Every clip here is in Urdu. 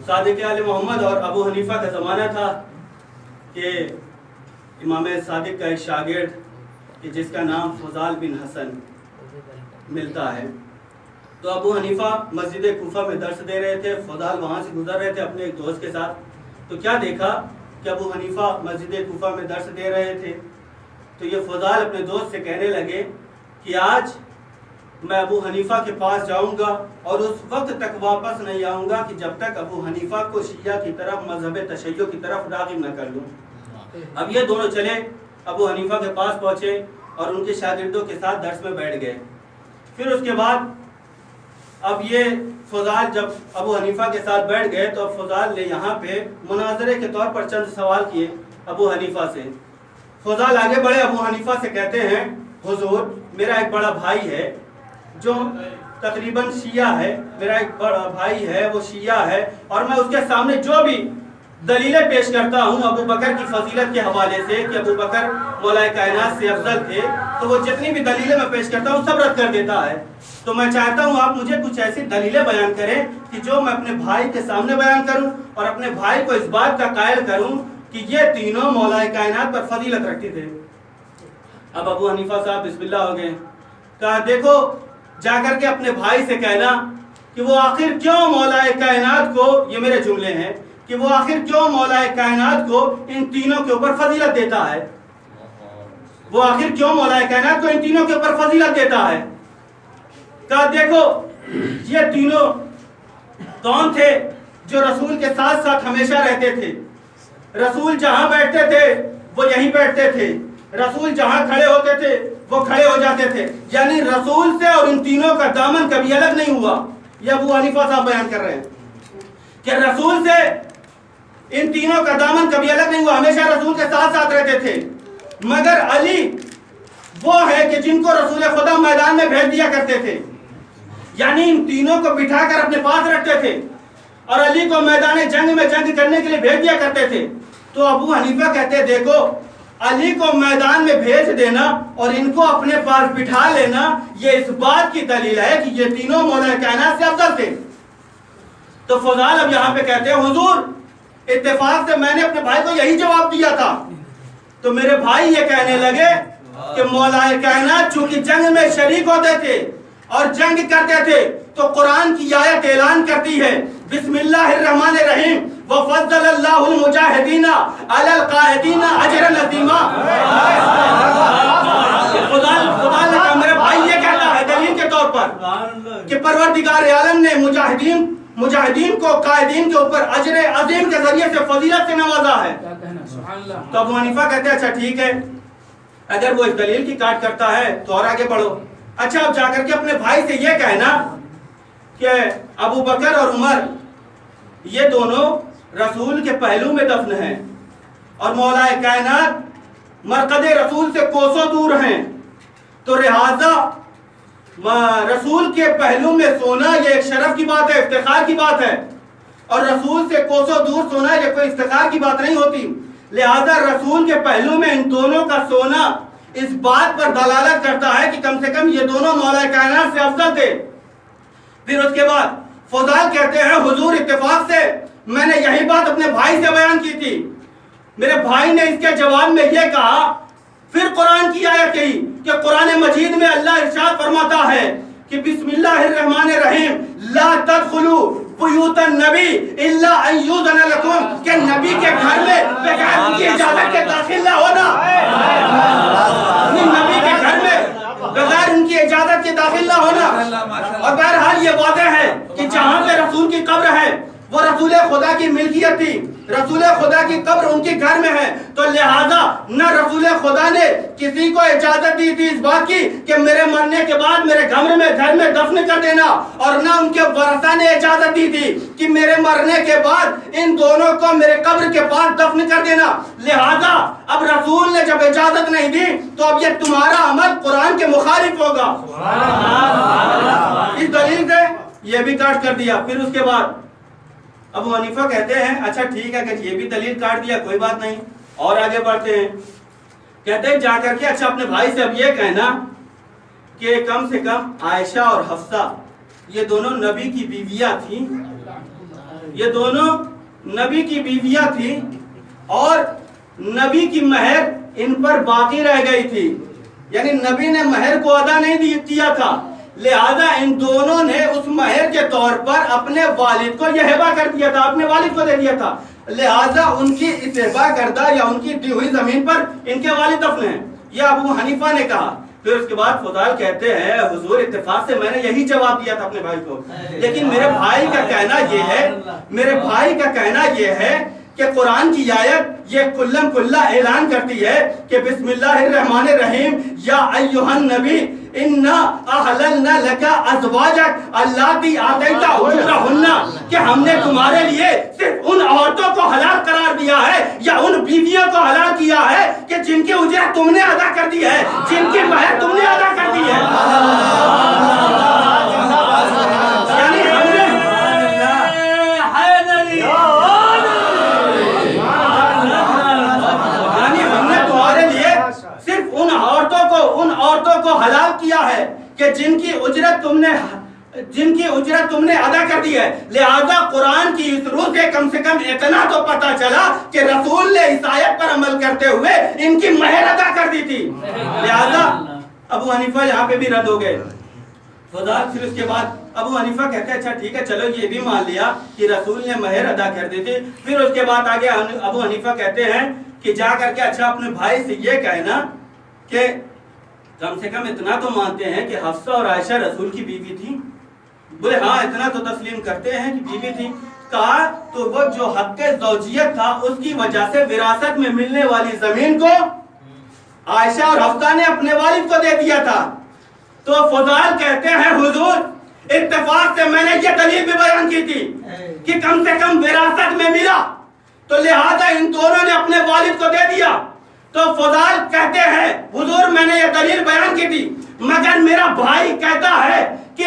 صادق آل محمد اور ابو حنیفہ کا زمانہ تھا کہ امام صادق کا ایک شاگرد کہ جس کا نام فضال بن حسن ملتا ہے، تو ابو حنیفہ مسجد کوفہ میں درس دے رہے تھے، فضال وہاں سے گزر رہے تھے اپنے ایک دوست کے ساتھ، تو کیا دیکھا کہ ابو حنیفہ مسجد کوفہ میں درس دے رہے تھے، تو یہ فضال اپنے دوست سے کہنے لگے کہ آج میں ابو حنیفہ کے پاس جاؤں گا اور اس وقت تک واپس نہیں آؤں گا کہ جب تک ابو حنیفہ کو شیعہ کی طرف، مذہب تشیع کی طرف راغب نہ کر لوں۔ اب یہ دونوں چلے، ابو حنیفہ کے پاس پہنچے اور ان کے شاگردوں کے ساتھ درس میں بیٹھ گئے۔ پھر اس کے بعد اب یہ فضال جب ابو حنیفہ کے ساتھ بیٹھ گئے تو اب فضال نے یہاں پہ مناظرے کے طور پر چند سوال کیے ابو حنیفہ سے۔ فضال آگے بڑھے، ابو حنیفہ سے کہتے ہیں حضور میرا ایک بڑا بھائی ہے جو تقریباً شیعہ ہے، میرا ایک بڑا بھائی ہے وہ شیعہ ہے، اور میں اس کے سامنے جو بھی دلیلیں پیش کرتا ہوں ابو بکر کی فضیلت کے حوالے سے کہ ابو بکر مولا کائنات سے افضل تھے، تو وہ جتنی بھی دلیلیں میں پیش کرتا ہوں سب رد کر دیتا ہے۔ تو میں چاہتا ہوں آپ مجھے کچھ ایسی دلیلیں بیان کریں کہ جو میں اپنے بھائی کے سامنے بیان کروں اور اپنے بھائی کو اس بات کا قائل کروں کہ یہ تینوں مولا کائنات پر فضیلت رکھتے تھے۔ اب ابو حنیفہ صاحب بسم اللہ ہو گئے، کہا دیکھو جا کر کے اپنے بھائی سے کہنا کہ وہ آخر کیوں مولا کائنات کو، یہ میرے جملے ہیں، کہ وہ آخر کیوں مولا کائنات کو ان تینوں کے اوپر فضیلت دیتا ہے، وہ آخر کیوں مولا کائنات کو ان تینوں کے اوپر فضیلت دیتا ہے۔ کہا دیکھو یہ تینوں کون تھے جو رسول کے ساتھ ساتھ ہمیشہ رہتے تھے، رسول جہاں بیٹھتے تھے وہ یہیں بیٹھتے تھے، رسول جہاں کھڑے ہوتے تھے وہ کھڑے ہو جاتے تھے، یعنی رسول سے اور ان تینوں کا دامن کبھی الگ نہیں ہوا۔ یہ ابو حنیفہ صاحب بیان کر رہے ہیں کہ رسول سے ان تینوں کا دامن کبھی الگ نہیں ہوا، ہمیشہ رسول کے ساتھ ساتھ رہتے تھے، مگر علی وہ ہے کہ جن کو رسول خدا میدان میں بھیج دیا کرتے تھے، یعنی ان تینوں کو بٹھا کر اپنے پاس رکھتے تھے اور علی کو میدان جنگ میں جنگ کرنے کے لیے بھیج دیا کرتے تھے۔ تو ابو حنیفہ کہتے ہیں دیکھو علی کو میدان میں بھیج دینا اور ان کو اپنے پاس بٹھا لینا یہ اس بات کی دلیل ہے کہ یہ تینوں مولا کائنات سے افضل تھے۔ تو فضال اب یہاں پہ کہتے ہیں حضور اتفاق سے میں نے اپنے بھائی کو یہی جواب دیا تھا، تو میرے بھائی یہ کہنے لگے کہ مولا کائنات چونکہ جنگ میں شریک ہوتے تھے اور جنگ کرتے تھے تو قرآن کی آیت اعلان کرتی ہے بسم اللہ الرحمن الرحیم وَفَضَّلَ اللَّهُ الْمُجَاهِدِينَ عَلَى الْقَاعِدِينَ أَجْرًا عَظِيمًا۔ خدا نے کہا میرے بھائی یہ کہتا ہے دلیل کے طور پر کہ پروردگار عالم نے مجاہدین کو قائدین کے اوپر اجر عظیم کے ذریعے سے فضیلت سے نوازا ہے۔ تو ابو حنیفہ کہتے ہیں اچھا ٹھیک ہے، اگر وہ اس دلیل کی کاٹ کرتا ہے تو اور آگے بڑھو۔ اچھا اب جا کر کے اپنے بھائی سے یہ کہنا کہ ابو بکر اور عمر یہ دونوں رسول کے پہلو میں دفن ہیں اور مولا کائنات مرقد رسول سے کوسوں دور ہیں، تو لہذا رسول کے پہلو میں سونا یہ ایک شرف کی بات ہے، افتخار کی بات ہے، اور رسول سے کوسوں دور سونا یہ کوئی افتخار کی بات نہیں ہوتی، لہذا رسول کے پہلو میں ان دونوں کا سونا اس بات پر دلالت کرتا ہے کہ کم سے کم یہ دونوں مولا کائنات سے افضل تھے۔ پھر اس کے بعد فضال کہتے ہیں حضور اتفاق سے میں نے یہی بات اپنے بھائی سے بیان کی تھی، میرے بھائی نے اس کے جواب میں یہ کہا، پھر قرآن کی آیت کہی کہ قرآن مجید میں اللہ ارشاد فرماتا ہے کہ بسم اللہ الرحمن الرحیم لا تدخلوا بیوت النبی الا ان یؤذن لکم، کہ نبی کے گھر میں بغیر ان کی اجازت کے داخل نہ ہونا، نبی کے گھر میں بغیر ان کی اجازت کے داخل نہ ہونا۔ اور بہرحال یہ واضح ہے کہ جہاں پہ رسول کی قبر ہے وہ رسول خدا کی ملکیت تھی، رسول خدا کی قبر ان کے گھر میں ہے، تو لہذا نہ رسول خدا نے کسی کو اجازت دی تھی اس بات کی کہ میرے مرنے کے بعد میرے گھر میں دفن کر دینا، اور نہ ان کے ورثہ نے اجازت دی تھی کہ میرے مرنے کے بعد ان دونوں کو میرے قبر کے پاس دفن کر دینا۔ لہذا اب رسول نے جب اجازت نہیں دی تو اب یہ تمہارا عمل قرآن کے مخالف ہوگا۔ اس دلیل سے یہ بھی کاٹ کر دیا۔ پھر اس کے بعد ابو حنیفہ کہتے ہیں اچھا ٹھیک ہے کہ یہ بھی دلیل کاٹ دیا، کوئی بات نہیں، اور آگے بڑھتے ہیں۔ کہتے ہیں جا کر کے اچھا اپنے بھائی سے اب یہ کہنا کہ کم سے کم عائشہ اور حفصہ یہ دونوں نبی کی بیویاں تھیں، یہ دونوں نبی کی بیویاں تھیں اور نبی کی مہر ان پر باقی رہ گئی تھی، یعنی نبی نے مہر کو ادا نہیں کیا تھا، لہذا ان دونوں نے اس مہر کے طور پر اپنے والد کو یہ ہبہ کر دیا تھا، اپنے والد کو دے دیا تھا، لہذا ان کی اس ہبہ کردہ یا ان کی دی ہوئی زمین پر ان کے والد دفن ہیں، یہ ابو حنیفہ نے کہا۔ پھر اس کے بعد فضال کہتے ہیں حضور اتفاق سے میں نے یہی جواب دیا تھا اپنے بھائی کو، لیکن میرے بھائی کا کہنا یہ ہے کہ قرآن کی آیت یہ کلم کلہ اعلان کرتی ہے کہ بسم اللہ الرحمن الرحیم یا ایھا النبی انا احللنا لک ازواجک اللاتی آتیت اجورہن، کہ ہم نے تمہارے لیے صرف ان عورتوں کو حلال قرار دیا ہے یا ان بیویوں کو حلال کیا ہے کہ جن کی اجرت تم نے ادا کر دی ہے، جن کی مہر تم نے ادا کر دی ہے۔ کو حلال کیا ہے کہ جن کی اجرت تم نے ادا کر دی ہے، لہذا قرآن کی اس روح سے کم اتنا تو پتا چلا کہ رسول نے اس آیت پر عمل کرتے ہوئے ان کی مہر ادا کر دی تھی، لہذا ابو حنیفہ یہاں پہ بھی رد ہو گئے۔ پھر اس کے بعد ابو حنیفہ کہتے ہیں اچھا ٹھیک ہے چلو یہ بھی مان لیا کہ رسول نے مہر ادا کر دی تھی۔ پھر اس کے بعد آگے ابو حنیفہ کہتے ہیں کہ جا کر کے اچھا اپنے بھائی سے یہ کہنا کہ کم سے کم اتنا تو مانتے ہیں کہ حفصہ اور عائشہ رسول کی بیوی تھی؟ بولے ہاں اتنا تو تسلیم کرتے ہیں کہ بیوی تھی۔ کہا تو وہ جو حق زوجیت تھا اس کی وجہ سے وراثت میں ملنے والی زمین کو عائشہ اور حفصہ نے اپنے والد کو دے دیا تھا۔ تو فضال کہتے ہیں حضور اتفاق سے میں نے یہ دلیل بھی بیان کی تھی کہ کم سے کم وراثت میں ملا، تو لہذا ان دونوں نے اپنے والد کو دے دیا۔ تو فضال کہتے ہیں حضور میں نے یہ دلیل بیان کی تھی، مگر میرا بھائی کہتا ہے کہ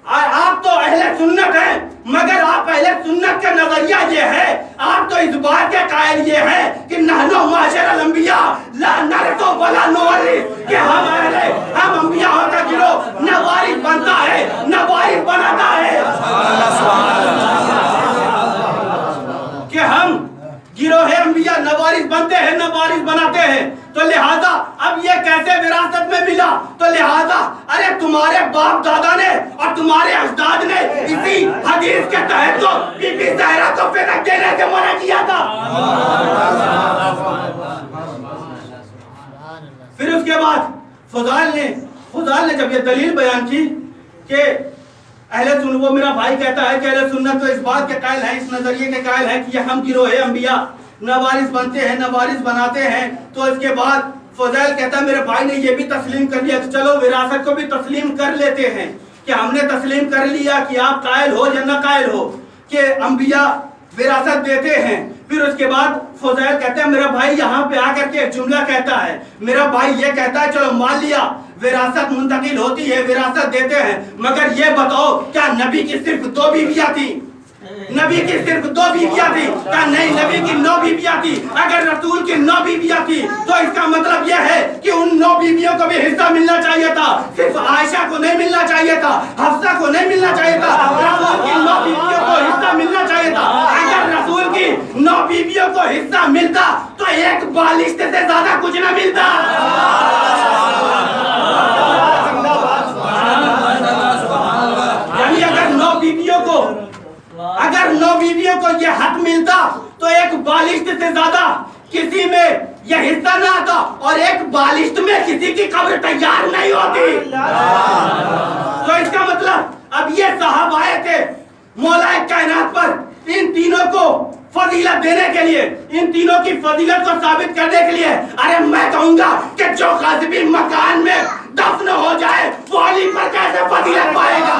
آپ تو اہل سنت ہیں، مگر آپ اہل سنت کا نظریہ یہ ہے، آپ تو اس بات کے قائل یہ ہے کہ نحنو معاشر الانبیاء لا نرث ولا نورث، کہ ہم انبیاء کا گروہ نہ وارث بنتا ہے نہ وارث بناتا ہے، کہ ہم گروہ انبیاء نہ وارث بنتے ہیں نہ وارث بناتے ہیں، تو لہذا اب یہ کیسے وراثت میں ملا؟ تو لہذا ارے تمہارے باپ دادا نے اور تمہارے اجداد نے اسی حدیث کے تحت تو بی بی زہرا کو فدیہ دینے سے منع کیا تھا۔ پھر اس کے بعد فضال نے جب یہ دلیل بیان کی کہ اہل سنت، وہ میرا بھائی کہتا ہے کہ اہل سنت تو اس بات کے قائل ہیں، اس نظریے کے قائل ہیں کہ یہ ہم گروہ انبیاء نہ وارث بنتے ہیں نہ وارث بناتے ہیں، تو اس کے بعد فضیل کہتا ہے میرے بھائی نے یہ بھی تسلیم کر لیا، چلو وراثت کو بھی تسلیم کر لیتے ہیں کہ ہم نے تسلیم کر لیا کہ آپ قائل ہو یا نہ قائل ہو کہ انبیاء وراثت دیتے ہیں۔ پھر اس کے بعد فضیل کہتا ہے میرا بھائی یہاں پہ آ کر کے ایک جملہ کہتا ہے، میرا بھائی یہ کہتا ہے چلو مان لیا وراثت منتقل ہوتی ہے، وراثت دیتے ہیں، مگر یہ بتاؤ کیا نبی کی صرف 2 بیویاں تھیں؟ نبی کی صرف 2 بیویاں تھی؟ کہا نہیں، نبی کی 9 بیویاں تھی۔ اگر رسول کی 9 بیویاں تھی تو اس کا مطلب یہ ہے کہ ان 9 بیویوں کو بھی حصہ ملنا چاہیے تھا، صرف عائشہ کو نہیں ملنا چاہیے تھا، حفصہ کو نہیں ملنا چاہیے تھا، رسول کی 9 بیویوں کو حصہ ملنا چاہیے تھا۔ اگر رسول کی 9 بیویوں کو حصہ ملتا تو ایک بالشت سے زیادہ کچھ نہ ملتا۔ یعنی اگر 9 بیویوں کو یہ حق ملتا تو ایک بالشت سے زیادہ کسی میں یہ حصہ نہ آتا، اور ایک بالشت میں کسی کی قبر تیار نہیں ہوتی۔ تو اس کا مطلب اب یہ صاحب آئے تھے مولا کائنات پر ان تینوں کو فضیلت دینے کے لیے، ان تینوں کی فضیلت کو ثابت کرنے کے لیے۔ ارے میں کہوں گا کہ جو غازبی مکان میں دفن ہو جائے وہ علی پر کیسے فضیلت پائے گا؟